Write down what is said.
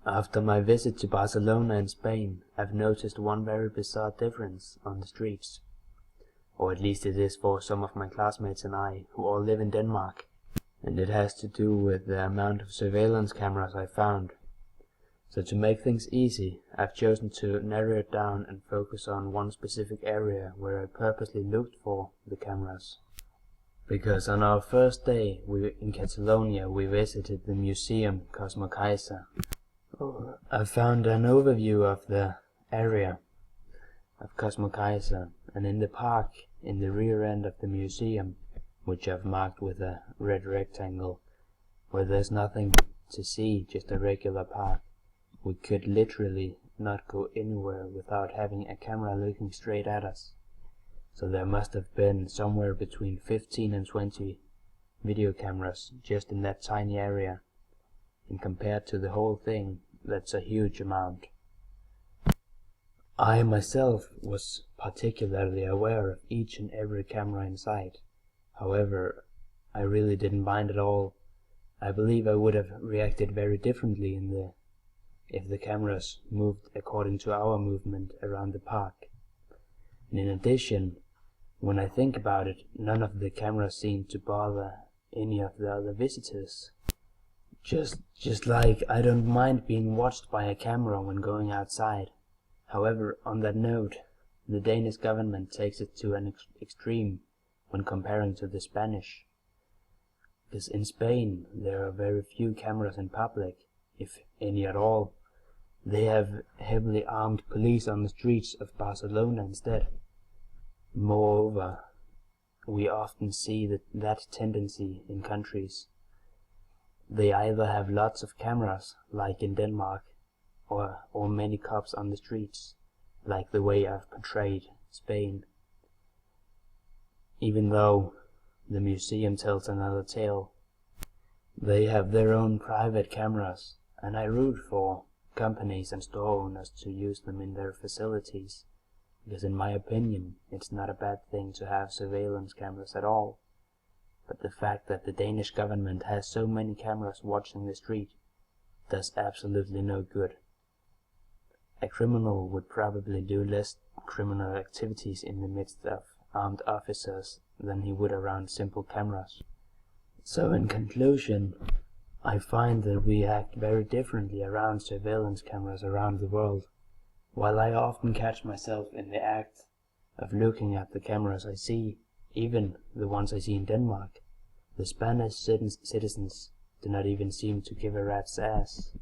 After my visit to Barcelona in Spain, I've noticed one very bizarre difference on the streets. Or at least it is for some of my classmates and I, who all live in Denmark. And it has to do with the amount of surveillance cameras I found. So to make things easy, I've chosen to narrow it down and focus on one specific area where I purposely looked for the cameras. Because on our first day in Catalonia we visited the museum Cosmo-Kaiser. I found an overview of the area of Cosmo-Kaiser, and in the park in the rear end of the museum, which I've marked with a red rectangle, where there's nothing to see, just a regular park, we could literally not go anywhere without having a camera looking straight at us. So there must have been somewhere between 15 and 20 video cameras just in that tiny area, and compared to the whole thing, that's a huge amount. I myself was particularly aware of each and every camera in sight. However, I really didn't mind at all. I believe I would have reacted very differently if the cameras moved according to our movement around the park. And in addition, when I think about it, none of the cameras seemed to bother any of the other visitors. Just like I don't mind being watched by a camera when going outside. However, on that note, the Danish government takes it to an extreme when comparing to the Spanish. Because in Spain there are very few cameras in public, if any at all. They have heavily armed police on the streets of Barcelona instead. Moreover, we often see that tendency in countries. They either have lots of cameras, like in Denmark, or many cops on the streets, like the way I've portrayed Spain. Even though the museum tells another tale. They have their own private cameras, and I root for companies and store owners to use them in their facilities, because in my opinion it's not a bad thing to have surveillance cameras at all. But the fact that the Danish government has so many cameras watching the street does absolutely no good. A criminal would probably do less criminal activities in the midst of armed officers than he would around simple cameras. So in conclusion, I find that we act very differently around surveillance cameras around the world. While I often catch myself in the act of looking at the cameras I see, even the ones I see in Denmark, the Spanish citizens do not even seem to give a rat's ass.